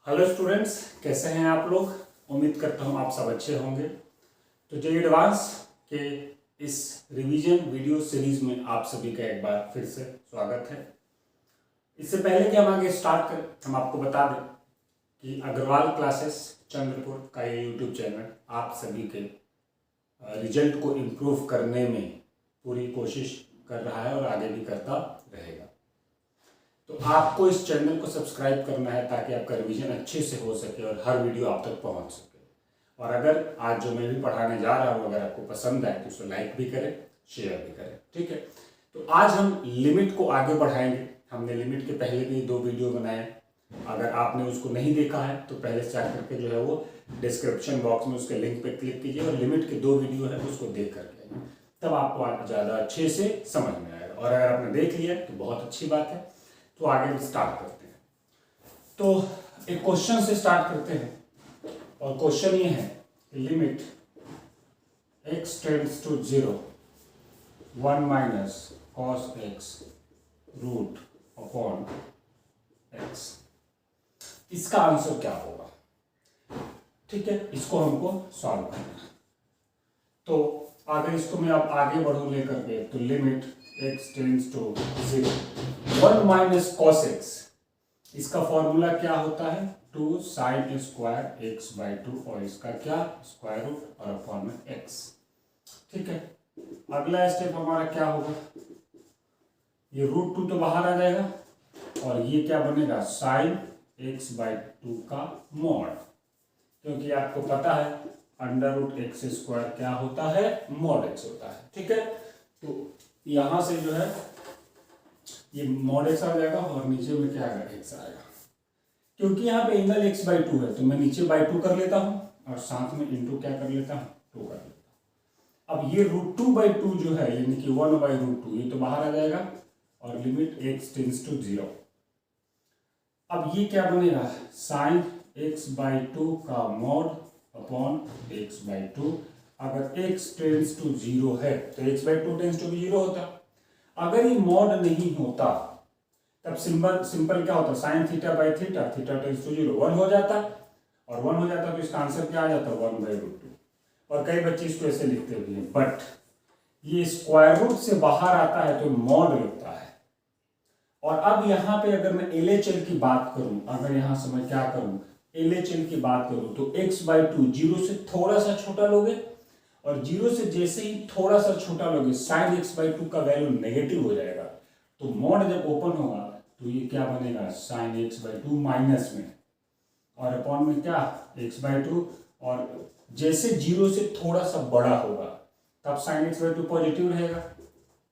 Hello students, कैसे हैं आप लोग। उम्मीद करता हूं आप सब अच्छे होंगे। तो जे एडवांस के इस रिवीजन वीडियो सीरीज में आप सभी का एक बार फिर से स्वागत है। इससे पहले कि हम आगे स्टार्ट करें, हम आपको बता दें कि अग्रवाल क्लासेस चंद्रपुर का ये यूट्यूब चैनल आप सभी के रिजल्ट को इम्प्रूव करने में पूरी कोशिश कर रहा है और आगे भी करता रहेगा। तो आपको इस चैनल को सब्सक्राइब करना है ताकि आपका रिवीजन अच्छे से हो सके और हर वीडियो आप तक पहुंच सके। और अगर आज जो मैं भी पढ़ाने जा रहा हूं अगर आपको पसंद आए तो उसको लाइक भी करें, शेयर भी करें, ठीक है। तो आज हम लिमिट को आगे बढ़ाएंगे। हमने लिमिट के पहले भी 2 वीडियो बनाए। अगर आपने उसको नहीं देखा है तो पहले से आकर के जो है वो डिस्क्रिप्शन बॉक्स में उसके लिंक पे क्लिक कीजिए और लिमिट के 2 वीडियो है उसको देख करके तब आपको ज़्यादा अच्छे से समझ में आएगा। और अगर आपने देख लिया तो बहुत अच्छी बात है। तो आगे स्टार्ट करते हैं। तो एक क्वेश्चन से स्टार्ट करते हैं और क्वेश्चन ये है limit x tends to 0 1 minus cos x root upon x। इसका आंसर क्या होगा, ठीक है। इसको हमको सॉल्व करना है। तो अगर इसको मैं अब आगे बढ़ू लेकर के तो limit x tends to 0 1 minus cos x, इसका फॉर्मूला क्या होता है 2 साइन स्क्वायर एक्स बाई 2 और इसका क्या स्क्वायर रूट और अपॉन में एक्स, ठीक है। अगला स्टेप हमारा क्या होगा, ये रूट 2 तो बाहर आ जाएगा और ये क्या बनेगा साइन एक्स बाई 2 का मॉड, क्योंकि आपको पता है अंडर रूट एक्स स्क्वायर क्या होता है मॉड एक्स होता है, ठीक है। तो यहां से जो है ये मॉड एक्स आ जाएगा और नीचे में क्या आएगा एक्स आएगा। क्योंकि यहाँ पे एंगल x बाई 2 है तो मैं नीचे बाई 2 कर लेता हूँ और साथ में इंटू क्या कर लेता हूँ 2 कर लेता हूँ। अब ये रूट 2 बाई 2 जो है यानी कि 1 बाई रूट 2 ये तो बाहर आ जाएगा और लिमिट x टेंड्स टू 0। अब ये क्या बनेगा साइन x बाई 2 का मॉड अपॉन x बाई 2। अगर x टेंड्स टू 0 है तो x बाई 2 टेंड्स टू 0 होता। अगर ये मॉड नहीं होता तब सिंपल क्या होता sine theta by theta, theta tends to 0 1 हो जाता और 1 हो जाता तो इसका आंसर क्या आ जाता 1 बाई रूट 2। और कई बच्चे इसको ऐसे लिखते भी हैं, बट ये स्क्वायर रूट से बाहर आता है तो मॉड लगता है। और अब यहाँ पे अगर मैं LHL की बात करूं, अगर यहां से मैं क्या करूं LHL की बात करूं तो x बाई 2 0 से थोड़ा सा छोटा लोगे और 0 से जैसे ही थोड़ा सा छोटा लोगे साइन x बाई 2 का वैल्यू नेगेटिव हो जाएगा। तो मॉड जब ओपन होगा तो ये क्या बनेगा साइन x बाई 2 माइनस में और अपॉन में क्या x बाई 2 और जैसे 0 से थोड़ा सा बड़ा होगा तब साइन x बाई 2 पॉजिटिव रहेगा,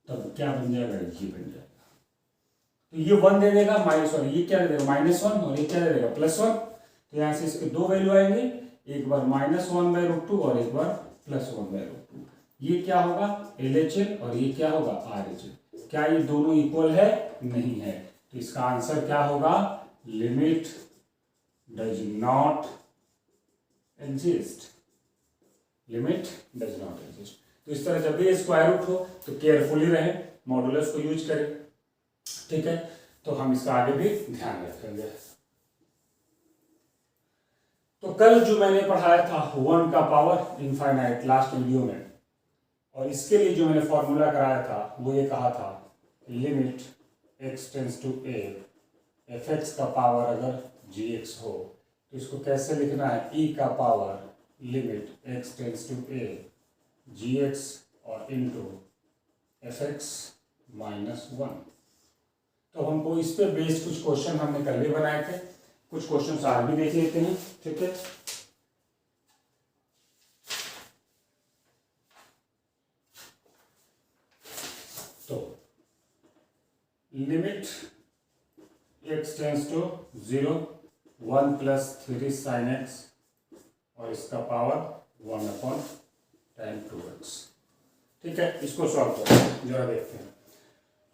तब क्या बन जाएगा ये बन जाएगा। तो ये 1 दे देगा माइनस 1, ये क्या दे देगा -1 और ये क्या दे देगा +1। तो यहाँ से इसके 2 वैल्यू आएंगे, एक बार -1 बाई रूट 2 और एक बार +1 बाई रूट 2। ये क्या होगा LHL और ये क्या होगा RHL। क्या ये दोनों इक्वल है, नहीं है। तो इसका आंसर क्या होगा limit does not exist, limit does not exist. तो इस तरह जब भी स्क्वायर रूट हो तो केयरफुली रहे, मॉडुलस को यूज करें, ठीक है। तो हम इसका आगे भी ध्यान रखेंगे। तो कल जो मैंने पढ़ाया था 1 का पावर इनफाइनाइट लास्ट वीडियो में, और इसके लिए जो मैंने फॉर्मूला कराया था वो ये कहा था limit x tends to a fx का पावर अगर gx हो तो इसको कैसे लिखना है e का power limit x tends to a gx और इनटू fx -1। तो हमको इस पे बेस्ड कुछ क्वेश्चन हमने कल ही बनाए थे, कुछ क्वेश्चन आज भी देख लेते हैं, ठीक है। तो limit x tends to 0 1 + 3 sin x और इसका पावर 1 अपॉन tan 2x, ठीक है। इसको सॉल्व करो जरा देखते हैं।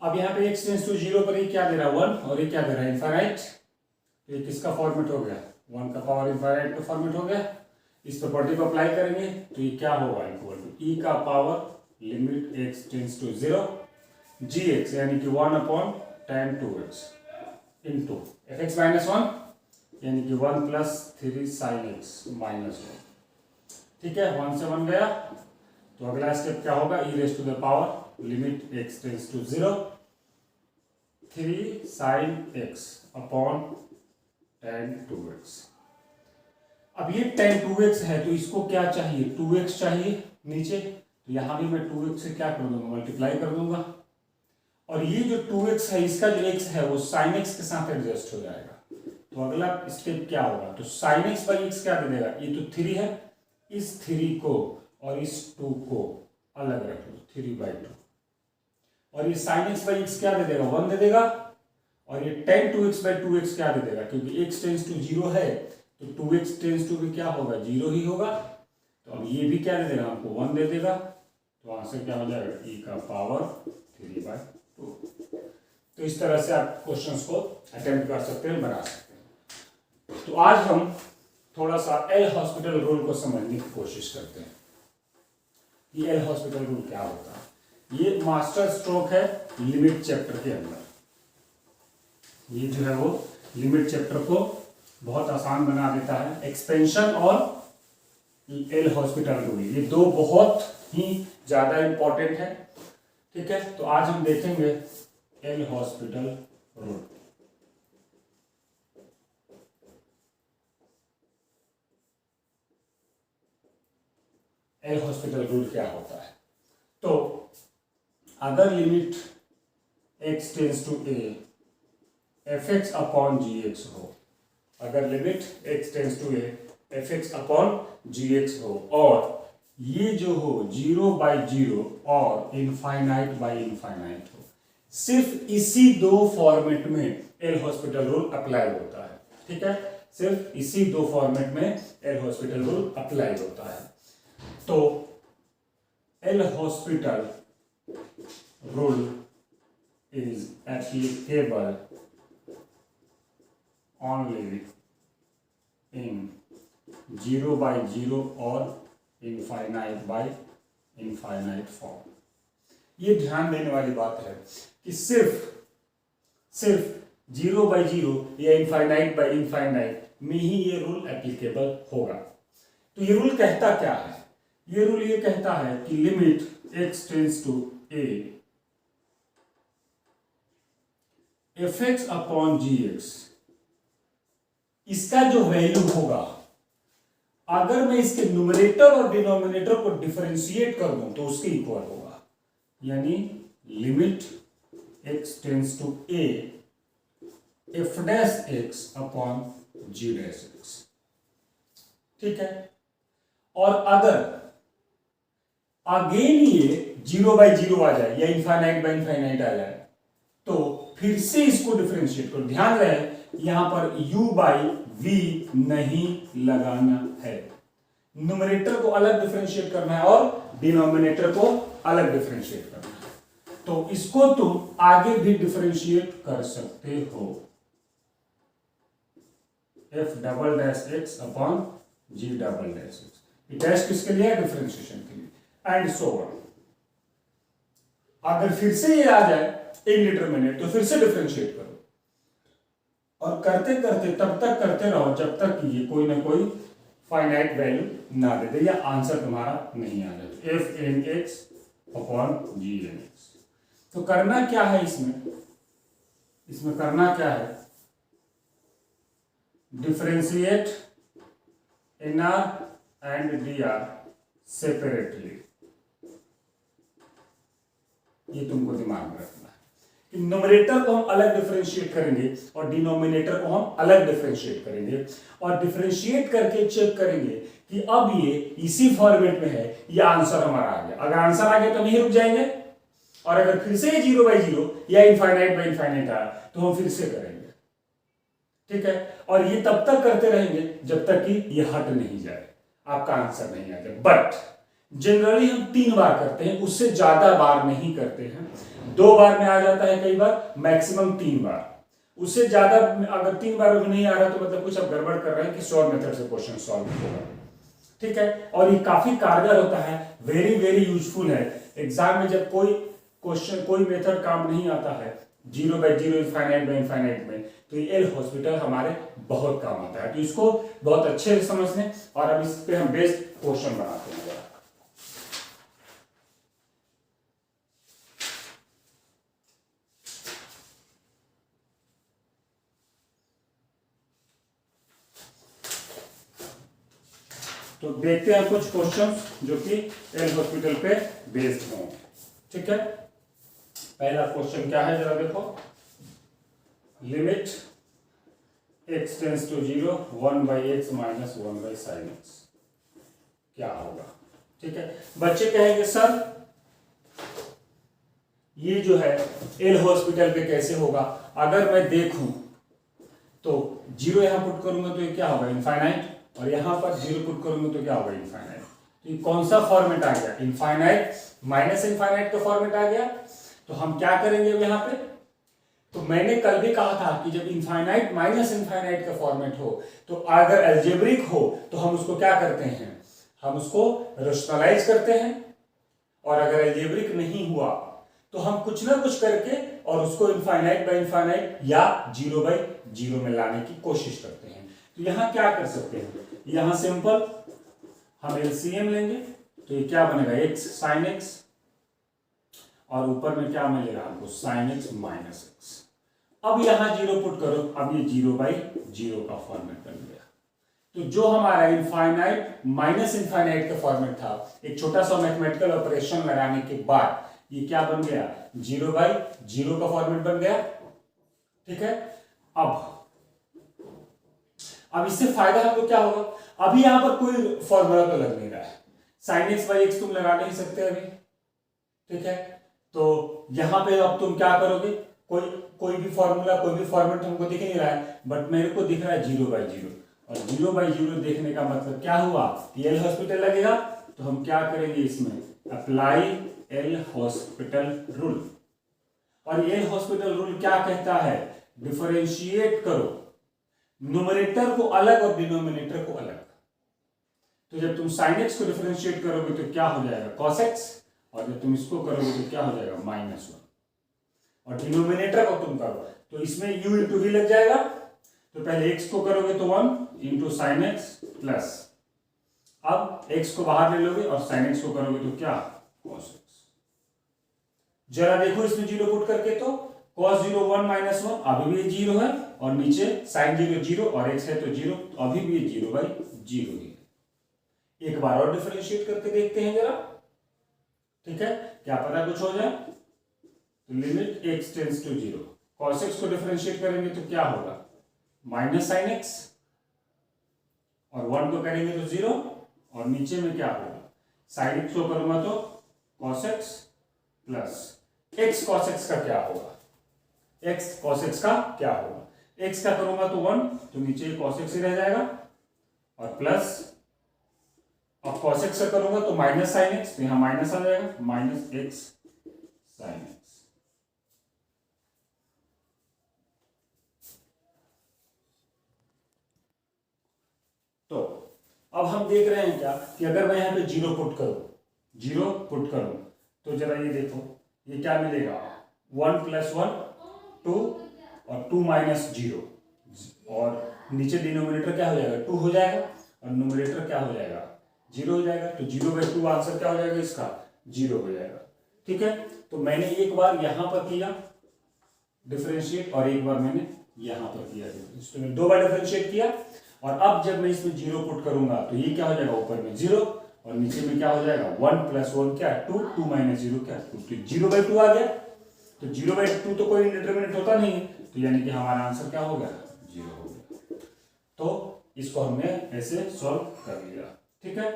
अब यहाँ पे x टेंड्स टू 0 पर ये क्या दे रहा है 1 और ये क्या दे रहा है इनफाइनाइट। तो ये किसका फॉर्मेट हो गया 1 का पावर इनफाइनाइट का फॉर्मेट हो गया। इस प्रॉपर्टी को अप्लाई करेंगे तो ये क्या होगा इक्वल टू e का power limit x tends to 0 gx यानी कि 1 upon tan 2x into fx -1 यानी कि 1 + 3 sin x -1। ठीक है, 1 से 1 गया, तो अगला स्टेप क्या होगा, e⁻⁴ limit x tends to 0 3 sin x upon tan 2x। अब ये tan 2x है तो इसको क्या चाहिए, 2x चाहिए नीचे, तो यहां भी मैं 2x से क्या कर दूंगा, मल्टीप्लाई कर दूंगा, और ये जो 2x है इसका जो x है वो sin x के साथ एडजस्ट हो जाएगा। तो अगला स्टेप क्या होगा, तो sin x/x क्या दे देगा, ये तो 3 है, इस 3 को और इस 2 को अलग रख लो, 3/2, और ये sin x/x क्या दे देगा, 1 दे देगा, और ये tan 2x/2x क्या दे देगा, क्योंकि x टेंड्स टू 0 है तो 2x टेंड्स टू भी क्या होगा, 0 ही होगा। तो अब ये भी क्या दे देगा, हमको 1 दे देगा, तो वहां से क्या हो जाएगा, e⁻³ तो इस तरह से आप क्वेश्चंस को अटेम्प्ट कर सकते हैं, बना सकते हैं। तो आज हम थोड़ा सा एल हॉस्पिटल रूल को समझने की कोशिश करते हैं। ये एल हॉस्पिटल रूल क्या होता है, ये मास्टर स्ट्रोक है लिमिट चैप्टर के अंदर। ये जो है वो लिमिट चैप्टर को बहुत आसान बना देता है। एक्सपेंशन और एल हॉस्पिटल रूल, ये दो बहुत ही ज्यादा इंपॉर्टेंट है। ठीक है, तो आज हम देखेंगे L'Hospital rule. L'Hospital rule क्या होता है, तो अगर limit x tends to a fx upon gx हो, अगर limit x tends to a fx upon gx हो, और ये जो हो 0/0 और इनफाइनाइट/इनफाइनाइट हो, सिर्फ इसी दो फॉर्मेट में एल हॉस्पिटल रूल अप्लाई होता है। ठीक है, सिर्फ इसी दो फॉर्मेट में एल हॉस्पिटल रूल अप्लाई होता है। तो L hospital rule is applicable only in 0/0 और इनफाइनाइट फॉर्म। ये ध्यान देने वाली बात है कि सिर्फ 0/0 या इनफाइनाइट में ही ये रूल एप्लीकेबल होगा। तो ये रूल कहता क्या है, ये रूल ये कहता है कि limit x tends to a fx upon gx, इसका जो वैल्यू होगा, अगर मैं इसके न्यूमरेटर और डिनोमिनेटर को डिफरेंशिएट कर दूं तो उसके इक्वल होगा, यानी limit x tends to a f' upon g'। ठीक है, और अगर अगेन ये 0/0 आ जाए या इनफाइनाइट आ जाए तो फिर से इसको डिफरेंशिएट करो। ध्यान रहे यहां पर u/v नहीं लगाना है, न्यूमरेटर को अलग डिफरेंशिएट करना है और डिनोमिनेटर को अलग डिफरेंशिएट करना है। तो इसको तुम आगे भी डिफरेंशिएट कर सकते हो, f'' अपॉन g''। ये टेस्ट किसके लिए है, डिफरेंशिएशन के लिए, एंड सो ऑन। अगर फिर से ये आ जाए इनडिटरमिनेट तो फिर से डिफरेंशिएट करो, और करते करते तब तक करते रहो जब तक कि ये कोई ना कोई फाइनाइट वैल्यू ना दे दे या आंसर तुम्हारा नहीं आ जाए, f(n(x) अपॉन g(n(x)। तो करना क्या है इसमें करना क्या है, differentiate nr and dr separately. ये तुमको दिमाग में रखना है कि न्यूमरेटर को हम अलग डिफरेंशिएट करेंगे और डिनोमिनेटर को हम अलग डिफरेंशिएट करेंगे, और डिफरेंशिएट करके चेक करेंगे कि अब ये इसी फॉर्मेट में है, ये आंसर हमारा आ गया। अगर आंसर आ गया तो नहीं रुक जाएंगे, और अगर फिर से 0/0 या इनफाइनाइट आया तो हम फिर से करेंगे। ठीक है, और ये तब तक करते रहेंगे जब तक कि ये हट नहीं जाए, आपका आंसर नहीं आ जाए। बट जनरली हम 3 बार करते हैं, उससे ज्यादा बार नहीं करते हैं। 2 बार में आ जाता है, कई बार मैक्सिमम 3 बार, उससे ज्यादा अगर 3 बार में नहीं आ रहा तो मतलब कुछ आप गड़बड़ कर रहे हैं कि शॉर्ट मेथड से क्वेश्चन सॉल्व होगा। ठीक है, और ये काफी कारगर होता है, वेरी वेरी यूजफुल है। एग्जाम में जब कोई क्वेश्चन कोई मेथड काम नहीं आता है 0/0 इनफाइनाइट बाय इनफाइनाइट में, तो ये एल हॉस्पिटल हमारे बहुत काम आता है। तो इसको बहुत अच्छे से समझ लें और अब इस पे हम बेस्ड क्वेश्चन बनाते हैं। तो देखते हैं कुछ क्वेश्चंस जो कि एल हॉस्पिटल पे बेस्ड हों। ठीक है, पहला क्वेश्चन क्या है जरा देखो। Limit x tends to 0 1/x minus 1/sin x क्या होगा। ठीक है, बच्चे कहेंगे सर ये जो है एल हॉस्पिटल पे कैसे होगा। अगर मैं देखूं तो 0 यहां पुट करूंगा तो ये क्या होगा इनफाइनाइट, और यहां पर 0 पुट करूंगा तो क्या होगा इनफाइनाइट। तो ये कौन सा फॉर्मेट आ गया, इनफाइनाइट माइनस इनफाइनाइट का फॉर्मेट आ गया। तो हम क्या करेंगे अब यहाँ पे, तो मैंने कल भी कहा था कि जब इनफाइनाइट माइनस इनफाइनाइट का फॉर्मेट हो तो अगर अलजेब्रिक हो तो हम उसको क्या करते हैं, हम उसको रेशनलाइज करते हैं, और अगर अलजेब्रिक नहीं हुआ तो हम कुछ ना कुछ करके और उसको इनफाइनाइट बाय इनफाइनाइट या 0/0 में लाने की कोशिश करते हैं। तो यहां क्या कर सकते हैं, यहां सिंपल हम एलसीएम लेंगे तो ये क्या बनेगा x sin x, और ऊपर में क्या मिलेगा हमको sin x माइनस x। अब यहां 0 पुट करो, अब ये 0/0 का फॉर्मेट बन गया। तो जो हमारा इनफाइनाइट माइनस इनफाइनाइट का फॉर्मेट था, एक छोटा सा मैथमेटिकल ऑपरेशन लगाने के बाद ये क्या बन गया 0/0 का फॉर्मेट बन गया। ठीक है, अब इससे फायदा हमको क्या होगा, अभी यहां पर कोई फॉर्मूला तो लग नहीं रहा है, sin x/x तुम लगा नहीं सकते अभी। ठीक है, तो यहां पे अब तुम क्या करोगे, कोई भी फॉर्मूला कोई भी फॉर्मेट हमको दिख नहीं रहा है, बट मेरे को दिख रहा है 0/0, और 0/0 देखने का मतलब क्या हुआ, एल हॉस्पिटल लगेगा। तो हम क्या करेंगे इसमें, अप्लाई एल हॉस्पिटल रूल। और एल हॉस्पिटल रूल क्या कहता है, डिफरेंशिएट करो न्यूमरेटर को अलग और डिनोमिनेटर को अलग। तो जब तुम sin x को डिफरेंशिएट करोगे तो क्या हो जाएगा cos x, और जब तुम इसको करोगे तो क्या हो जाएगा -1, और डिनोमिनेटर को तुम करो तो इसमें u इंटू v लग जाएगा। तो पहले x को करोगे तो 1 इंटू साइन एक्स प्लस, अब x को बाहर ले लोगे और sin x को करोगे तो क्या cos x। जरा देखो इसमें 0 पुट करके, तो cos 0 1 -1 अभी भी 0 है, और नीचे sin 0 0 और x है तो 0, तो अभी भी 0/0 ही है। एक बार और डिफरेंशिएट करके देखते हैं जरा। ठीक है, क्या पता कुछ हो जाए। तो limit x tends to 0, cos x को डिफरेंशिएट करेंगे तो क्या होगा माइनस sin x, और 1 को करेंगे तो 0, और नीचे में क्या होगा sin x को करूंगा तो cos x plus x cos x का क्या होगा, x cos x का क्या होगा, x का करूंगा तो 1, तो नीचे cos x ही रह जाएगा, और प्लस अब cos x का करूंगा तो माइनस sin x, तो यहां माइनस आ जाएगा माइनस x sin x। तो अब हम देख रहे हैं क्या कि अगर मैं यहां पे 0 पुट करूं तो जरा ये देखो ये क्या मिलेगा 1 + 1 2 और 2 - 0, और नीचे डिनोमिनेटर क्या हो जाएगा 2 हो जाएगा, और न्यूमरेटर क्या हो जाएगा 0 हो जाएगा। तो 0/2 आंसर क्या हो जाएगा इसका 0 हो जाएगा। ठीक है, तो मैंने एक बार यहां पर किया डिफरेंशिएट और एक बार मैंने यहां पर किया डिफरेंशिएट, तो मैंने 2 बार डिफरेंशिएट किया, और अब जब मैं इसमें 0 पुट करूंगा तो ये क्या हो जाएगा ऊपर में 0 और नीचे में क्या हो जाएगा 1 + 1 क्या 2 2 - 0 क्या 2, तो 0/2 आ गया। तो 0/2 तो कोई इंडिटरमिनेट होता नहीं है, तो यानी कि हमारा आंसर क्या हो गया 0 हो गया। तो इसको हमने ऐसे सॉल्व कर लिया। ठीक है,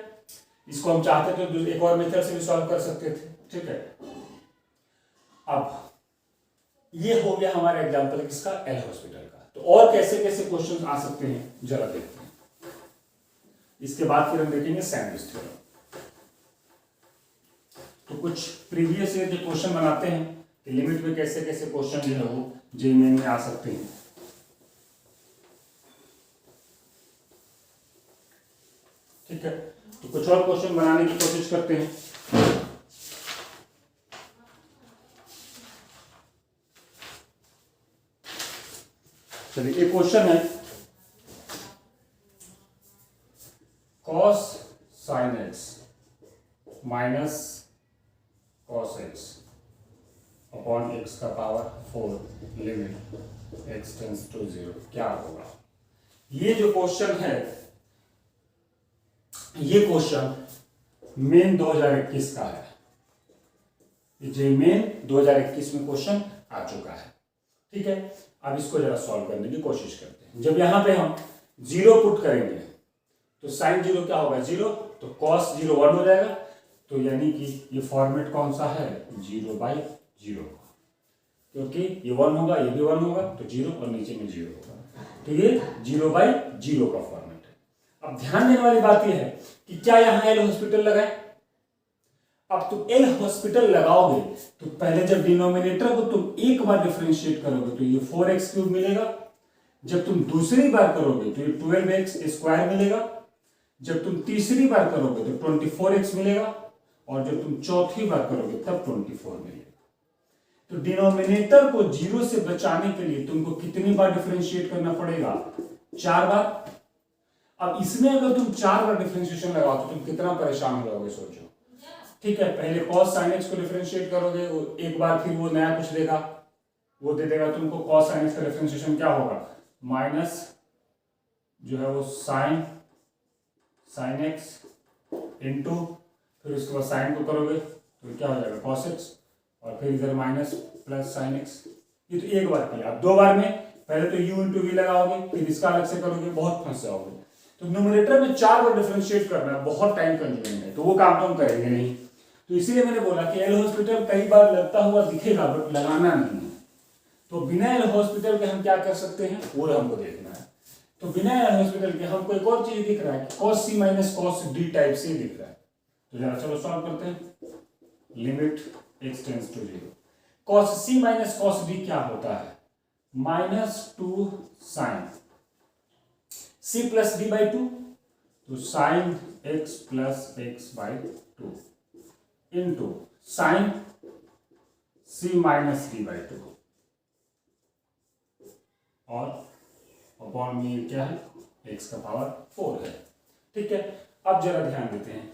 इसको हम चाहते तो एक और मेथड से भी सॉल्व कर सकते थे। ठीक है, अब ये हो गया हमारा एग्जांपल किसका एल हॉस्पिटल का। तो और कैसे कैसे क्वेश्चन आ सकते हैं जरा देखते हैं। इसके बाद फिर हम देखेंगे सैंडविच थ्योरम। तो कुछ प्रीवियस ईयर के क्वेश्चन बनाते हैं कि लिमिट में कैसे कैसे क्वेश्चन जो है वो जेईई में आ सकते हैं। ठीक है, तो कुछ और क्वेश्चन बनाने की कोशिश करते हैं। चलिए एक क्वेश्चन है, cos sin x minus cos x upon x का power 4 limit x tends to 0 क्या होगा। ये जो क्वेश्चन है, ये क्वेश्चन मेन 2021 का है। ये मेन 2021 में क्वेश्चन आ चुका है। ठीक है, अब इसको जरा सॉल्व करने की कोशिश करते हैं। जब यहां पे हम 0 पुट करेंगे तो साइन 0 क्या होगा 0, तो cos 0 1 हो जाएगा। तो यानी कि ये फॉर्मेट कौन सा है 0/0 का, क्योंकि ये 1 होगा, ये भी 1 होगा, तो 0 और नीचे में 0 होगा, तो ये 0/0 का फॉर्मेट है। अब ध्यान देने वाली बात यह है कि क्या यहां एल हॉस्पिटल लगाए। अब तुम एल हॉस्पिटल लगाओगे तो पहले जब डिनोमिनेटर को तुम एक बार डिफरेंशिएट करोगे तो ये 4x³ मिलेगा। जब तुम दूसरी बार करोगे तो ये 12x² मिलेगा। जब तुम तीसरी बार करोगे तो 24x मिलेगा, और जब तुम चौथी बार करोगे तब 24 मिलेगा। तो डिनोमिनेटर को 0 से बचाने के लिए तुमको कितनी बार डिफरेंशिएट करना पड़ेगा 4 बार। अब इसमें अगर तुम 4 बार डिफरेंशिएशन लगाओ तो तुम कितना परेशान हो जाओगे सोचो। ठीक है, पहले cos sin x को डिफरेंशिएट करोगे, एक बार फिर वो नया कुछ देगा, वो दे देगा तुमको cos sin x का डिफरेंशिएशन क्या होगा माइनस जो है वो sin x इंटू फिर उसके बाद साइन को करोगे तो क्या हो जाएगा cos x, और फिर इधर माइनस प्लस sin x। ये तो एक बार किया। अब 2 बार में पहले तो u इंटू वी लगाओगे, फिर इसका अलग से करोगे, बहुत फंस जाओगे। तो न्यूमरेटर में 4 बार डिफरेंशिएट करना बहुत टाइम कंज्यूमिंग है, तो वो काम तो हम करेंगे नहीं। तो इसीलिए मैंने बोला कि एल हॉस्पिटल कई बार लगता हुआ दिखेगा बट लगाना नहीं है। तो बिना एल हॉस्पिटल के हम क्या कर सकते हैं वो हमको देखना है। तो बिना एल हॉस्पिटल के हमको एक और चीज दिख रहा है, cos c minus cos d type से दिख रहा है। तो जरा चलो सॉल्व करते हैं। Limit x tends to 0, cos c minus cos d क्या होता है -2 sin c प्लस d/2, तो sin x plus x/2 into sine c minus d/2 और अपॉन में क्या है x का पावर 4 है। ठीक है, अब जरा ध्यान देते हैं।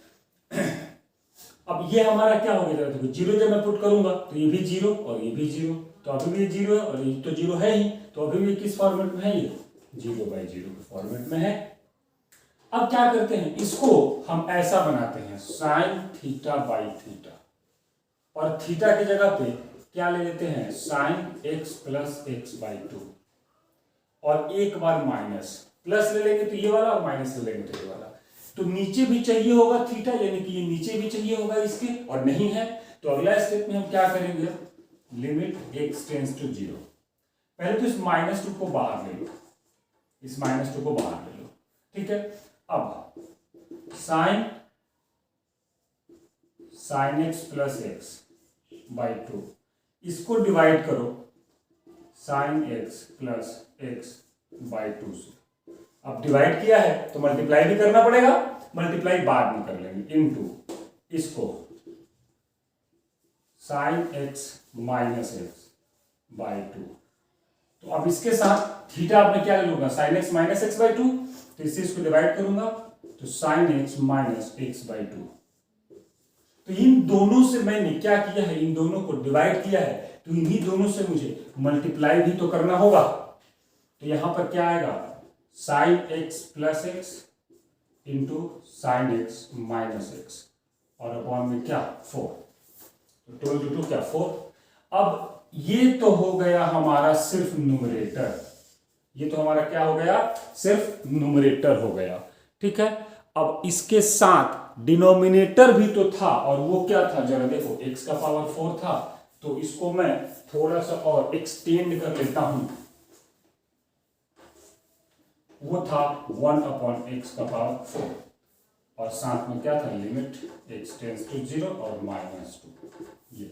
अब ये हमारा क्या हो गया, देखो 0 जब मैं पुट करूंगा तो ये भी 0 और ये भी 0, तो अभी भी 0 है और ये तो 0 है ही, तो अभी भी किस फॉर्मेट में है, ये 0/0 के फॉर्मेट में है। अब क्या करते हैं, इसको हम ऐसा बनाते हैं sin θ/θ, और थीटा की जगह पे क्या ले लेते हैं sin x प्लस x/2, और एक बार माइनस प्लस ले लेंगे तो ये वाला और माइनस ले लेंगे तो ये वाला। तो नीचे भी चाहिए होगा थीटा, यानी कि ये नीचे भी चाहिए होगा इसके, और नहीं है तो अगला स्टेप में हम क्या करेंगे, लिमिट x टेंस टू 0। पहले तो इस -2 को बाहर ले लो, इस -2 को बाहर ले लो। ठीक है, अब sin x प्लस x/2 इसको डिवाइड करो sin x प्लस x/2 से। अब डिवाइड किया है तो मल्टीप्लाई भी करना पड़ेगा, मल्टीप्लाई बाद में कर लेंगे, इनटू इसको sin x माइनस x/2। तो अब इसके साथ थीटा आपने क्या ले लूंगा sin x माइनस x/2, तो इससे इसको डिवाइड करूंगा तो sin x माइनस x/2। तो इन दोनों से मैंने क्या किया है, इन दोनों को डिवाइड किया है, तो इन्हीं दोनों से मुझे मल्टीप्लाई भी तो करना होगा। तो यहां पर क्या आएगा sin x plus x into sin x minus x, और अपॉन में क्या 4, तो 12 टू 2 क्या 4। अब ये तो हो गया हमारा सिर्फ न्यूमरेटर, ये तो हमारा क्या हो गया सिर्फ न्यूमरेटर हो गया। ठीक है, अब इसके साथ डिनोमिनेटर भी तो था, और वो क्या था जरा देखो, x का पावर 4 था, तो इसको मैं थोड़ा सा और एक्सटेंड कर लेता हूं, वो था 1/x का पावर 4, और साथ में क्या था लिमिट x टेंस टू 0 और -2 ये।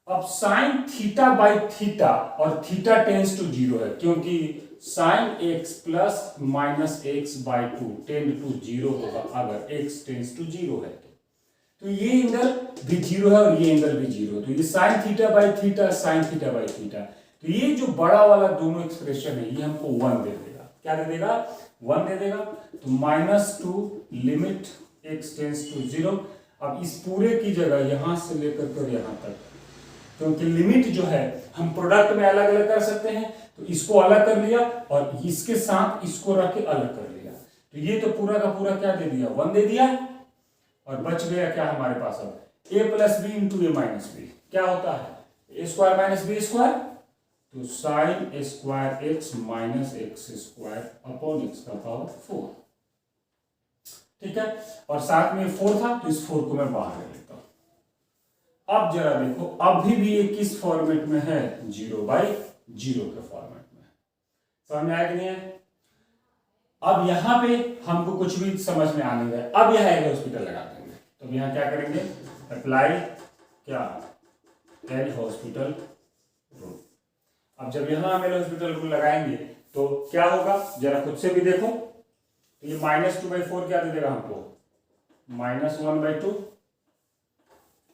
अब sin θ/θ और थीटा टेंस टू 0 है, क्योंकि sin x plus minus x/2 tend to 0 होगा अगर x टेंस टू 0 है। तो ये एंगल भी 0 है और ये एंगल भी 0 है, तो ये sin θ/θ sin θ/θ। तो ये जो बड़ा वाला दोनों एक्सप्रेशन है ये हमको 1 दे देगा। क्या दे देगा? 1 दे देगा। तो -2 लिमिट x टेंस टू 0। अब इस पूरे की जगह यहां से लेकर कर यहां तक, क्योंकि लिमिट जो है हम प्रोडक्ट में अलग अलग कर सकते हैं, तो इसको अलग कर लिया और इसके साथ इसको रख के अलग कर लिया। तो ये तो पूरा का पूरा क्या दे दिया? 1 दे दिया। और बच गया क्या हमारे पास? अब a + b × a - b क्या होता है? a² - b²। तो sin square x minus x² upon x⁴। ठीक है, और साथ में 4 था तो इस 4 को मैं बाहर ले लेता हूं। अब जरा देखो, अभी भी ये किस फॉर्मेट में है? 0/0 के फॉर्मेट में। समझ में आया कि नहीं है? अब यहां पे हमको कुछ भी समझ में आने गए। अब यह एल हॉस्पिटल लगा देंगे। तो यहां क्या करेंगे? अप्लाई क्या? L hospital rule. अब जब यहां हम एल हॉस्पिटल रूल लगाएंगे तो क्या होगा? जरा खुद से भी देखो। तो ये -2/4 क्या दे देगा हमको? -1/2।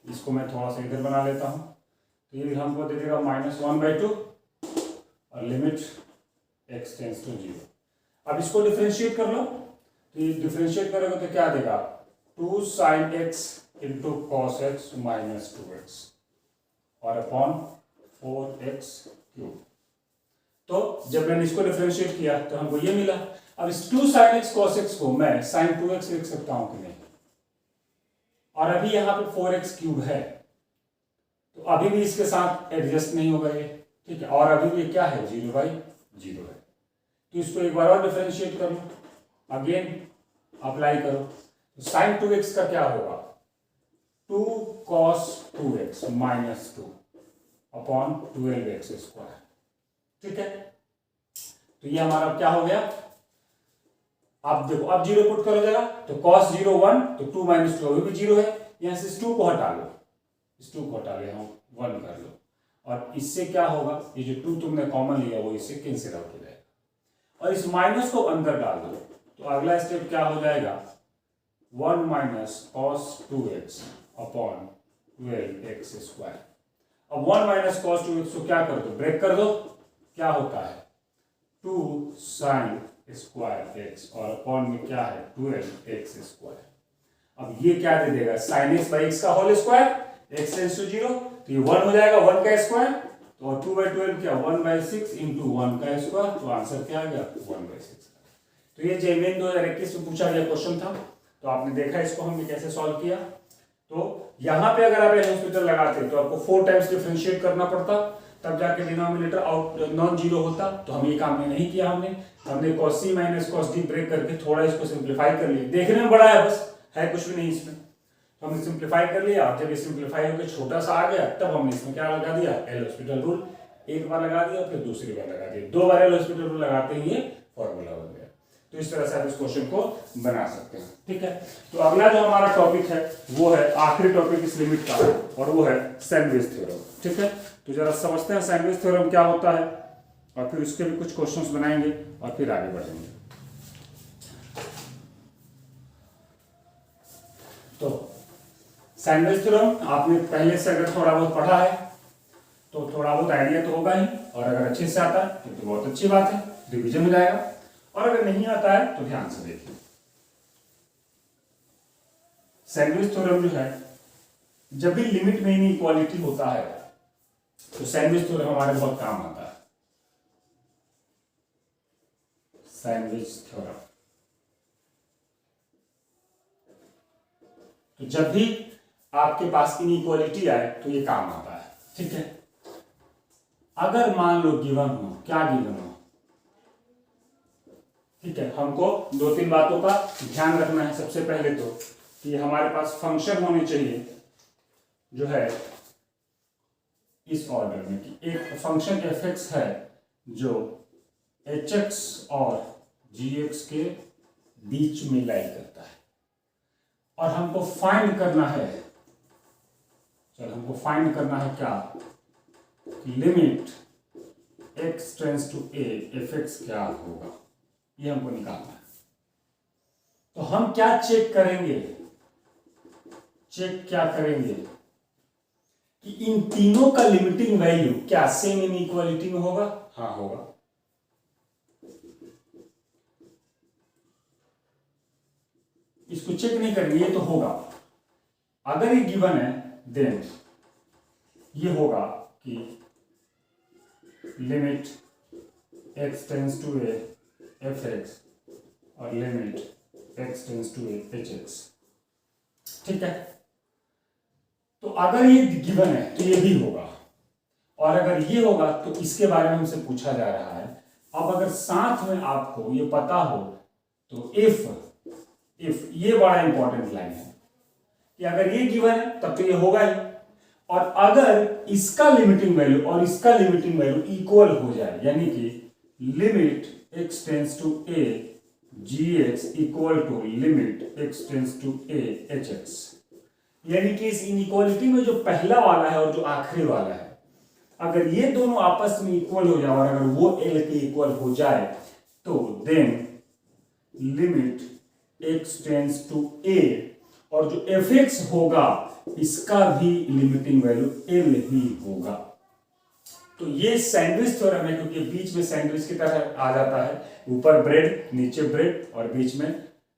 इसको मैं थोड़ा सा इधर बना लेता हूं। तो ये हमको दे देगा -1/2 और लिमिट x टेंस टू 0। अब इसको डिफरेंशिएट कर लो। तो ये डिफरेंशिएट करोगे तो क्या देगा? 2 sin x × cos x - 2x और अपॉन 4x³। तो जब मैंने इसको डिफरेंशिएट किया तो हमको ये मिला। अब इस 2 sin x cos x को मैं sin 2x लिख सकता हूं कि नहीं? और अभी यहां पे 4x³ है, तो अभी भी इसके साथ एडजस्ट नहीं होगा ये। ठीक है, और अभी भी क्या है? 0/0 है। तो इसको एक बार और डिफरेंशिएट कर लो, अगेन अप्लाई करो। तो sin 2x का क्या होगा? 2 cos 2x - 2 अपॉन 12x²। ठीक है, तो ये हमारा क्या हो गया? अब देखो, अब 0 पुट करो जरा। तो cos 0 1, तो 2 - 2 अभी भी 0 है। यहां से इस 2 को हटा लो, इस 2 को हटा लिया, 1 कर लो। और इससे क्या होगा? ये जो 2 तुमने कॉमन लिया वो इससे कैंसिल आउट हो जाएगा। और इस माइनस को अंदर डाल दो। तो अगला स्टेप क्या हो जाएगा? 1 - cos 2x अपॉन 12x²। अब 1 - cos 2x को क्या कर दो? ब्रेक कर दो। क्या होता है? 2 sin स्क्वायर x और अपॉन में क्या है? 12x²। अब ये क्या दे देगा? sin x/x का whole square, x tends to 0। तो ये 1 हो जाएगा, 1 का स्क्वायर। तो 2/12 क्या? 1/6 × 1 का स्क्वायर। तो आंसर क्या आ गया? 1/6। तो ये जेईई 2021 में पूछा गया क्वेश्चन था। तो आपने देखा इसको हमने कैसे सॉल्व किया। तो यहां पे अगर आप एल हॉस्पिटल लगाते तो आपको 4 टाइम्स डिफरेंशिएट करना पड़ता, तब जाके डिनोमिनेटर आउट नॉन जीरो होता। तो हम ये काम नहीं किया। हमने cos c - cos d break करके थोड़ा इसको सिंप्लीफाई कर लिया। देखने में बड़ा है, बस है कुछ भी नहीं इसमें। तो हमने सिंप्लीफाई कर लिया। जब ये सिंप्लीफाई होकर छोटा सा आ गया तब हमने इसमें क्या लगा दिया? L hospital rule. एक बार लगा दिया, फिर दूसरी बार लगा दिया। 2 बार एल हॉस्पिटल रूल लगाते ही ये फॉर्मूला बन गया। तो इस तरह से आप इस क्वेश्चन को बना सकते हैं। ठीक है, तो अगला जो हमारा टॉपिक है वो है आखिरी टॉपिक इस लिमिट का, और वो है सैंडविच थ्योरम। ठीक है, तो जरा समझते हैं सैंडविच थ्योरम क्या होता है, और फिर उसके भी कुछ क्वेश्चंस बनाएंगे और फिर आगे बढ़ेंगे। तो सैंडविच थ्योरम आपने पहले से अगर थोड़ा बहुत पढ़ा है तो थोड़ा बहुत आइडिया तो होगा ही, और अगर अच्छे से आता है तो बहुत अच्छी बात है, रिवीजन हो जाएगा। और अगर नहीं आता है तो ध्यान से देखिए। सैंडविच थ्योरम जो है, जब भी लिमिट में इनइक्वालिटी होता है तो सैंडविच थ्योरम हमारे बहुत काम आता है। सैंडविच थ्योरम, तो जब भी आपके पास इनइक्वालिटी आए तो ये काम आता है। ठीक है, अगर मान लो गिवन हो, क्या गिवन हो, ठीक है, हमको 2-3 बातों का ध्यान रखना है। सबसे पहले तो कि हमारे पास फंक्शन होने चाहिए जो है इस ऑर्डर में, कि एक फंक्शन f(x) है जो hx और gx के बीच में लाई करता है, और हमको फाइंड करना है, हमको फाइंड करना है क्या, limit x tends to a f(x) क्या होगा, ये हमको निकालना है। तो हम क्या चेक करेंगे, चेक क्या करेंगे, कि इन तीनों का लिमिटिंग वैल्यू क्या सेम इनइक्वालिटी में होगा? हाँ होगा। इसको चेक नहीं करेंगे, ये तो होगा। अगर ये गिवन है देन ये होगा कि limit x tends to a fx और limit x tends to a hx। ठीक है, तो अगर ये गिवन है तो ये भी होगा, और अगर ये होगा तो इसके बारे में हमसे पूछा जा रहा है। अब अगर साथ में आपको ये पता हो तो इफ ये बड़ा इंपॉर्टेंट लाइन है कि अगर ये गिवन है तब तो ये होगा ही, और अगर इसका लिमिटिंग वैल्यू और इसका लिमिटिंग वैल्यू इक्वल हो जाए, यानी कि limit x tends to a gx equal to limit x tends to a hx, यानी कि इस इनइक्वालिटी में जो पहला वाला है और जो आखिरी वाला है, अगर ये दोनों आपस में इक्वल हो जाए और अगर वो l के इक्वल हो जाए तो then limit x tends to a और जो fx होगा इसका भी लिमिटिंग वैल्यू l ही होगा। तो ये सैंडविच थ्योरम है, क्योंकि बीच में सैंडविच की तरह आ जाता है, ऊपर ब्रेड नीचे ब्रेड और बीच में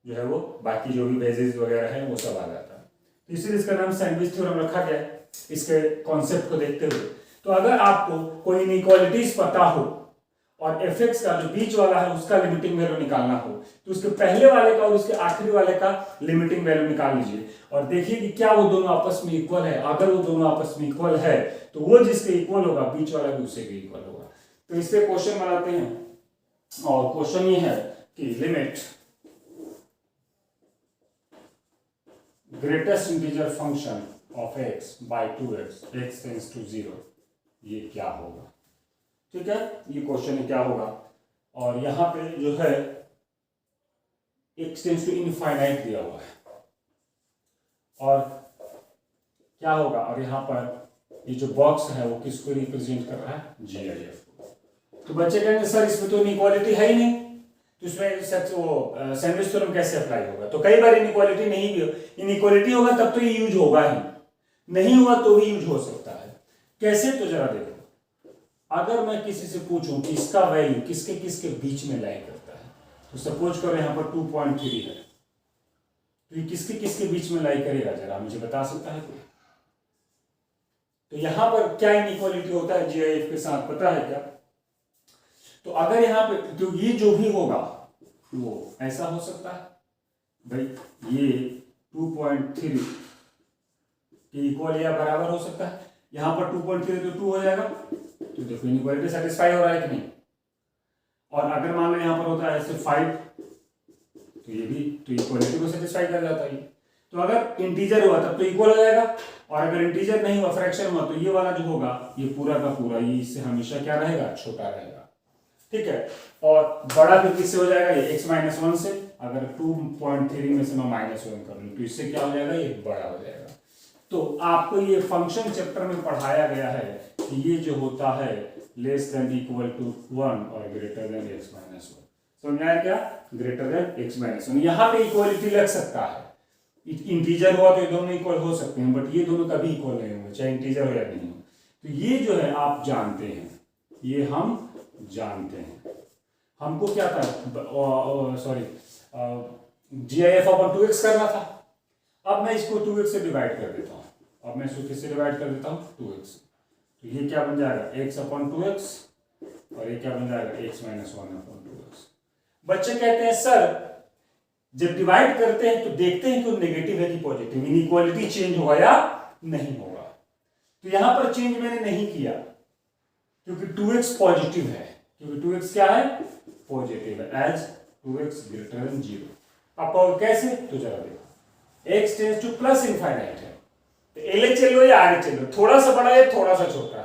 जो है वो बाकी जो भी वेजेस वगैरह है वो सब आ जाता है, तो इसलिए इसका नाम सैंडविच थ्योरम रखा गया है इसके कॉन्सेप्ट को देखते हुए। तो अगर आपको कोई इनइक्वालिटीज पता हो और fx का जो बीच वाला है उसका लिमिटिंग वैल्यू निकालना हो तो उसके पहले वाले का और उसके आखिरी वाले का लिमिटिंग वैल्यू निकाल लीजिए और देखिए कि क्या वो दोनों आपस में इक्वल है। अगर वो दोनों आपस में इक्वल है तो वो जिसके इक्वल होगा बीच वाला भी उससे भी इक्वल होगा। तो इस पे क्वेश्चन बनाते हैं, और क्वेश्चन ये है कि limit greatest integer function of x by 2x x tends to 0, ये क्या होगा। ठीक है, ये क्वेश्चन क्या होगा, और यहां पे जो है x टेंड्स टू इनफाइनाइट दिया हुआ है और क्या होगा, और यहां पर ये जो बॉक्स है वो किसको रिप्रेजेंट कर रहा है, GIF को। तो बच्चे कहेंगे सर इसमें तो इनइक्वालिटी है ही नहीं, तो इसमें सच वो सैंडविच थ्योरम कैसे अप्लाई होगा। तो कई बार इनइक्वालिटी नहीं भी, इनइक्वालिटी होगा तब तो ये यूज होगा ही, नहीं हुआ तो भी यूज हो सकता है। कैसे, तो जरा देखो, अगर मैं किसी से पूछूं कि इसका वैल्यू किसके किसके बीच में लाई करता है, तो सपोज करो यहां पर 2.3 है, तो ये किसके किसके बीच में लाई करेगा, जरा मुझे बता सकता है कोई। तो यहां पर क्या इनइक्वालिटी होता है GIF के साथ, पता है क्या। तो अगर यहां पे तो ये जो भी होगा वो ऐसा हो सकता है, भाई ये 2.3 के इक्वल या बराबर हो सकता है, यहां पर 2.3 तो 2 हो जाएगा, तो देखो इनइक्वालिटी सेटिस्फाई हो रहा है कि नहीं। और अगर मान लो यहां पर होता है सिर्फ 5, तो ये भी तो इक्वालिटी को सेटिस्फाई कर जाता है। तो अगर इंटीजर हुआ तब तो इक्वल हो जाएगा, और अगर इंटीजर नहीं हुआ फ्रैक्शन हुआ तो ये वाला जो होगा ये पूरा का पूरा ये इससे हमेशा क्या रहेगा, छोटा रहेगा। ठीक है, और बड़ा फिर किससे हो जाएगा, ये x-1 से। अगर 2.3 में से मैं -1 कर लूं तो इससे क्या हो जाएगा, ये बड़ा हो जाएगा। तो आपको ये फंक्शन चैप्टर में पढ़ाया गया है कि ये जो होता है लेस देन इक्वल टू 1 और ग्रेटर देन x-1। समझ आया क्या, ग्रेटर देन x-1। यहाँ पे इक्वलिटी लग सकता है, इंटीजर हुआ तो ये दोनों इक्वल हो सकते हैं, बट ये दोनों कभी इक्वल नहीं होंगे चाहे इंटीजर हो या नहीं हो। तो ये जो है आप जानते हैं, ये हम जानते हैं। हमको क्या था, सॉरी GIF अपन 2x करना था। अब मैं इसको 2x से डिवाइड कर देता हूँ, अब मैं इसको किससे डिवाइड कर देता हूँ, 2x। तो ये क्या बन जाएगा, x/2x, और ये क्या बन जाएगा, x-1/2x। बच्चे कहते हैं सर जब डिवाइड करते हैं तो देखते हैं कि वो नेगेटिव है कि पॉजिटिव, इनइक्वालिटी चेंज होगा या नहीं होगा। तो यहां पर चेंज मैंने नहीं किया क्योंकि 2x पॉजिटिव है, क्योंकि 2x क्या है, पॉजिटिव है, एज 2x ग्रेटर देन 0। अब कैसे, तो जरा देखो, x tends two plus infinite है, तो एल चल लो या आर चल लो, थोड़ा सा बड़ा है थोड़ा सा छोटा,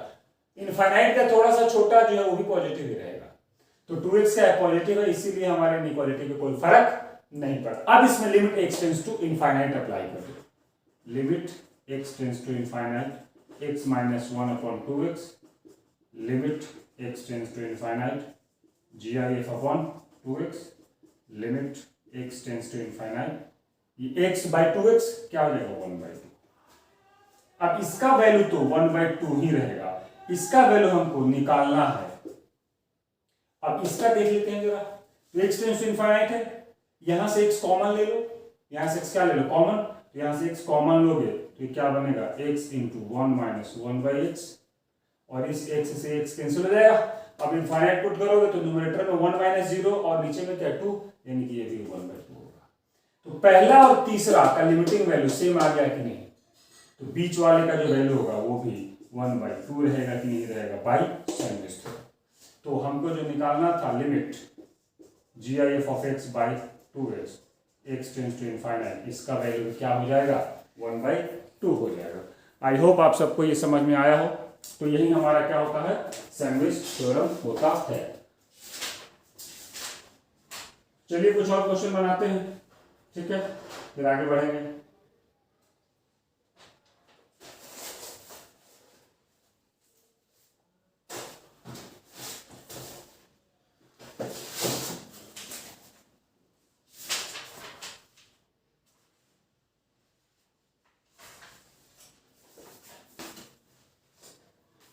इनफाइनाइट का थोड़ा सा छोटा जो है वो भी पॉजिटिव ही रहेगा। तो 2x क्या है, पॉजिटिव है, इसीलिए हमारे इनइक्वालिटी में कोई फर्क नहीं पड़ा। अब इसमें limit x tends to infinite apply कर दो, limit x tends to infinite x-1/2x, limit x tends to infinite GIF/2x, limit x tends to infinite, ये x/2x क्या हो जाएगा, 1/2। अब इसका वैल्यू तो 1/2 ही रहेगा, इसका वैल्यू हमको निकालना है। अब इसका देख लेते हैं जरा, तो x टेंड्स टू इनफाइनाइट है, यहां से x कॉमन ले लो, यहां से x क्या ले लो कॉमन, तो यहां से x कॉमन लोगे तो क्या बनेगा x इंटू 1 माइनस 1/x, और इस x से x कैंसिल हो जाएगा। अब इनफाइनाइट पुट करोगे तो न्यूमरेटर में 1 माइनस 0 और नीचे में क्या 2, यानी कि ये भी 1/2 होगा। तो पहला और तीसरा का लिमिटिंग वैल्यू सेम आ गया कि नहीं, तो बीच वाले का जो वैल्यू होगा वो भी 1/2 रहेगा कि नहीं रहेगा, बाई सैंडविच। तो हमको जो निकालना था limit GIF of x by 2x, x tends to infinite, इसका वैल्यू क्या हो जाएगा 1/2 हो जाएगा। आई होप आप सबको ये समझ में आया हो। तो यही हमारा क्या होता है, सैंडविच थ्योरम होता है। चलिए कुछ और क्वेश्चन बनाते हैं, ठीक है, फिर आगे बढ़ेंगे।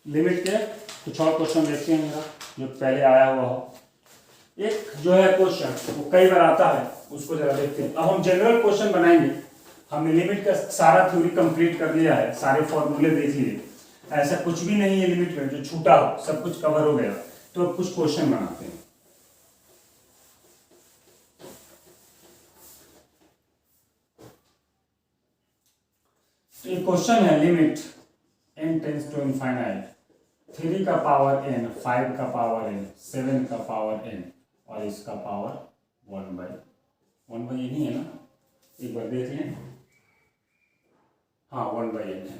लिमिट के कुछ और क्वेश्चन देखते हैं मेरा जो पहले आया हुआ हो। एक जो है क्वेश्चन वो कई बार आता है, उसको जरा देखते हैं। अब हम जनरल क्वेश्चन बनाएंगे। हमने लिमिट का सारा थ्योरी कंप्लीट कर दिया है, सारे फॉर्मूले देख लिए, ऐसा कुछ भी नहीं है लिमिट में जो छूटा हो, सब कुछ कवर हो गया। तो अब कुछ क्वेश्चन बनाते हैं। तो एक क्वेश्चन है limit n tends to infinite 3 का पावर n, 5 का पावर n, 7 का पावर n और इसका पावर 1/n ही है ना, एक बार देख लें। हाँ 1/n है।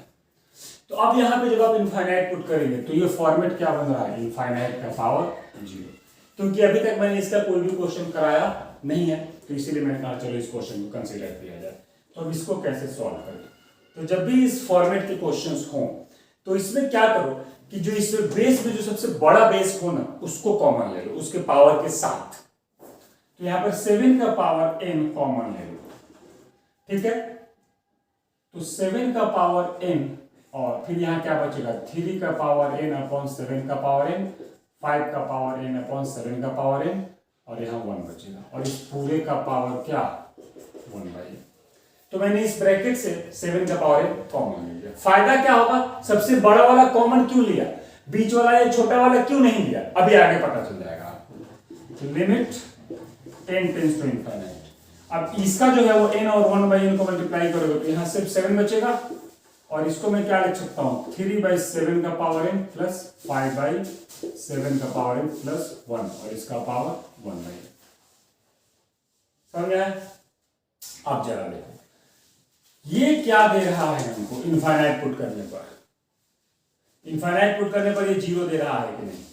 तो अब यहाँ पे जब आप इनफाइनाइट पुट करेंगे तो ये फॉर्मेट क्या बन रहा है, इनफाइनाइट का पावर 0, क्योंकि अभी तक मैंने इसका कोई भी क्वेश्चन कराया नहीं है, तो इसीलिए मैंने कहा चलो इस क्वेश्चन को कंसीडर किया जाए। तो अब इसको कैसे सॉल्व करें, तो जब भी इस फॉर्मेट के क्वेश्चंस हों तो इसमें क्या करो कि जो इसमें बेस में जो सबसे बड़ा बेस हो ना उसको कॉमन ले लो, उसके पावर के साथ। तो यहां पर 7 का पावर n कॉमन ले लो, ठीक है। तो 7 का पावर n और फिर यहां क्या बचेगा 3 का पावर n अपॉन 7 का पावर n, 5 का पावर n अपॉन 7 का पावर n और यहां 1 बचेगा, और इस पूरे का पावर क्या 1/n। तो मैंने इस ब्रैकेट से 7 का पावर n कॉमन ले लिया। फायदा क्या होगा, सबसे बड़ा वाला कॉमन क्यों लिया, बीच वाला या छोटा वाला क्यों नहीं लिया, अभी आगे पता चल जाएगा आपको। Limit 10 tends to infinite. अब इसका जो है वो n और 1/n को मल्टीप्लाई करोगे तो यहां सिर्फ 7 बचेगा, और इसको मैं क्या लिख सकता हूं 3/7 का पावर n प्लस 5/7 का पावर n प्लस 1 और इसका पावर 1/n। समझ में आया? आप जरा देखो ये क्या दे रहा है हमको इनफाइनाइट पुट करने पर, इनफाइनाइट पुट करने पर ये 0 दे रहा है कि नहीं,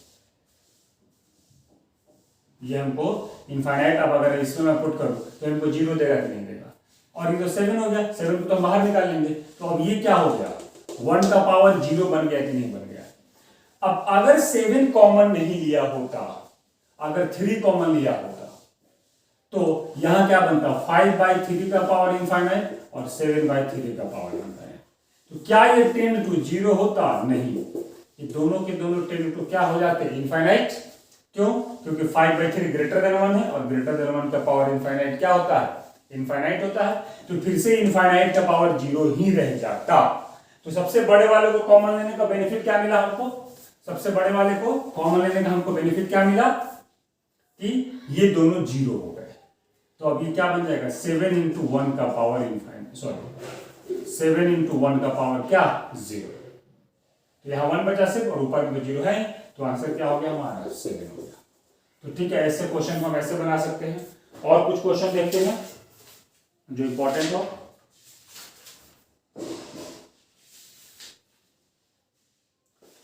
ये हमको इनफाइनाइट, अब अगर इसमें मैं पुट करूं तो हमको 0 देगा कि नहीं देगा। और ये तो 7 हो गया, 7 को तो हम बाहर निकाल लेंगे, तो अब ये क्या हो गया 1 का पावर 0 बन गया कि नहीं बन गया। अब अगर 7 कॉमन नहीं लिया होता, अगर 3 कॉमन लिया होता तो यहां क्या बनता 5/3 का पावर इनफाइनाइट और 7/3 का पावर इनफाइनाइट। तो क्या ये 10 टू 0 होता, नहीं, ये दोनों के दोनों 10 टू क्या हो जाते इनफाइनाइट। क्यों, क्योंकि 5/3 ग्रेटर देन 1 है और ग्रेटर देन 1 का पावर इनफाइनाइट क्या होता है इनफाइनाइट होता है। तो फिर से इनफाइनाइट का पावर 0 ही रह जाता। तो सबसे बड़े वाले को कॉमन लेने का बेनिफिट क्या मिला हमको, सबसे बड़े वाले को कॉमन लेने का हमको बेनिफिट क्या मिला कि ये दोनों 0 हो गए। तो अब ये क्या बन जाएगा 7 इंटू 1 का पावर इनफाइनाइट, सॉरी 7 इंटू 1 का पावर क्या 0। तो यहाँ 1 बचा सिर्फ और ऊपर में 0 है, तो आंसर क्या हो गया हमारा 7 हो गया। तो ठीक है, ऐसे क्वेश्चन हम ऐसे बना सकते हैं। और कुछ क्वेश्चन देखते हैं जो इंपॉर्टेंट हो।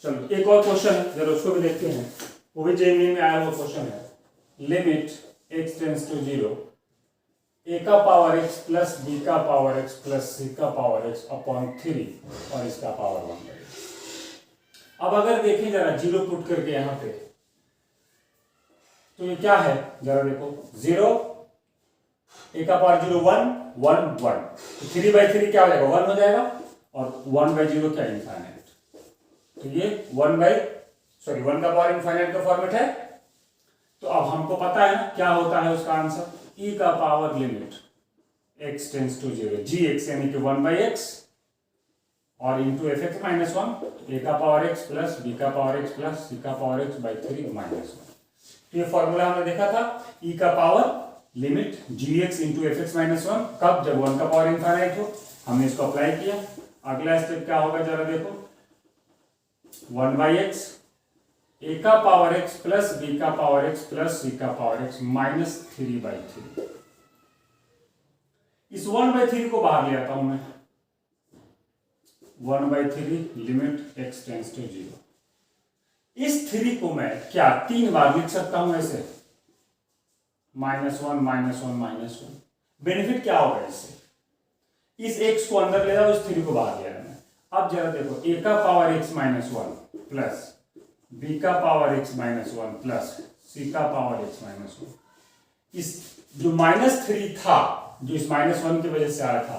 चलो एक और क्वेश्चन है, जरा उसको भी देखते हैं, वो भी जेईई में आया हुआ क्वेश्चन है। Limit x tends to 0 a का पावर x प्लस b का पावर x प्लस c का पावर x अपॉन 3 और इसका पावर 1। अब अगर देखें जरा 0 पुट करके यहां पे, तो ये क्या है जरा देखो 0 a का पावर 0 1 1 1, तो 3/3 क्या हो जाएगा 1 हो जाएगा, और 1/0 क्या इनफाइनाइट। तो ये 1 का पावर इनफाइनाइट का फॉर्मेट है। तो अब हमको पता है ना क्या होता है उसका आंसर, e का power limit x tends to 0 gx यानी कि 1/x और into F X minus 1 a का पावर x प्लस b का पावर x प्लस c का पावर x बाई 3 माइनस 1। तो ये फॉर्मूला हमने देखा था, e का power limit gx into F X minus 1, कब, जब 1 का पावर इनफाइनाइट हो। हमने इसको अप्लाई किया। अगला स्टेप क्या होगा जरा देखो, 1/x a का पावर x प्लस b का पावर x प्लस c का पावर x माइनस 3/3। इस 1/3 को बाहर ले आता हूं मैं, 1/3 लिमिट x टेंड्स टू 0। इस 3 को मैं क्या 3 बार लिख सकता हूं ऐसे, -1 -1 -1। बेनिफिट क्या होगा इससे, इस x को अंदर ले जाओ, इस 3 को बाहर ले आना। अब जरा देखो, a का power x minus 1 plus b का power x minus 1 plus c का पावर x माइनस 1, इस जो -3 था, जो इस -1 की वजह से आया था,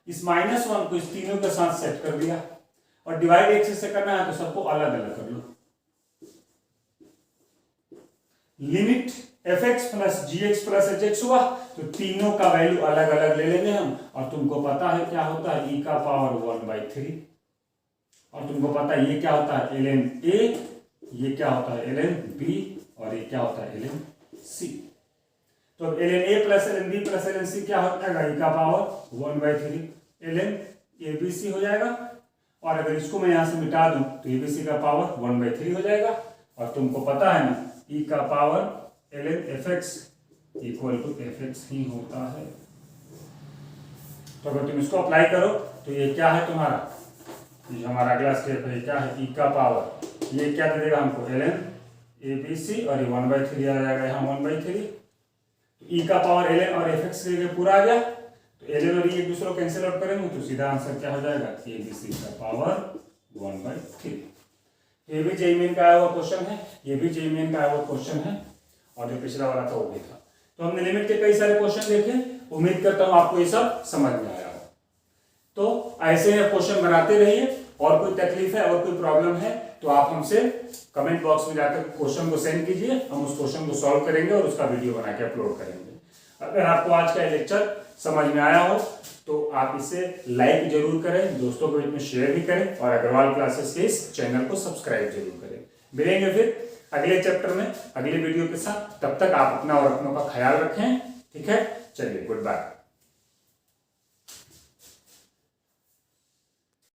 इस -1 को इस तीनों के साथ सेट कर दिया। और डिवाइड x से करना है तो सबको अलग अलग कर लो। Limit fx plus gx plus hx हुआ, तो तीनों का वैल्यू अलग अलग ले लेंगे हम। और तुमको पता है क्या होता है, e का पावर 1/3। और तुमको पता है ये क्या होता है, ln a, ये क्या होता है ln b, और ये क्या होता है ln c। तो अब ln a plus ln b plus ln c क्या हो जाएगा, e का पावर 1/3 ln abc हो जाएगा। और अगर इसको मैं यहां से मिटा दूं तो abc का पावर 1/3 हो जाएगा। और तुमको पता है ना, e का power ln fx equal to fx ही होता है। तो अगर तुम इसको अप्लाई करो तो ये क्या है तुम्हारा, ये हमारा अगला स्टेप है, क्या है, e का पावर, ये क्या दे देगा हमको ln abc, और ये 1/3 आ जाएगा यहाँ 1/3। तो e का पावर ln और fx के पूरा आ गया। तो ln और e एक दूसरे को कैंसिल आउट करेंगे तो सीधा आंसर क्या हो जाएगा, abc का पावर 1/3। ये भी जेईई मेन का आया हुआ क्वेश्चन है, ये भी जेईई मेन का आया हुआ क्वेश्चन है, और जो पिछला वाला था वो भी था। तो हमने लिमिट के कई सारे क्वेश्चन देखे, उम्मीद करता हूं आपको ये सब समझ में आया हो। तो ऐसे ही क्वेश्चन बनाते रहिए, और कोई तकलीफ है और कोई प्रॉब्लम है तो आप हमसे कमेंट बॉक्स में जाकर क्वेश्चन को सेंड कीजिए, हम उस क्वेश्चन को सॉल्व करेंगे और उसका वीडियो बना के अपलोड करेंगे। अगर आपको आज का लेक्चर समझ में आया हो तो आप इसे लाइक जरूर करें, दोस्तों के बीच में शेयर भी करें, और अग्रवाल क्लासेस के इस चैनल को सब्सक्राइब जरूर करें। मिलेंगे फिर अगले चैप्टर में अगले वीडियो के साथ, तब तक आप अपना और अपनों का ख्याल रखें। ठीक है, चलिए, गुड बाय।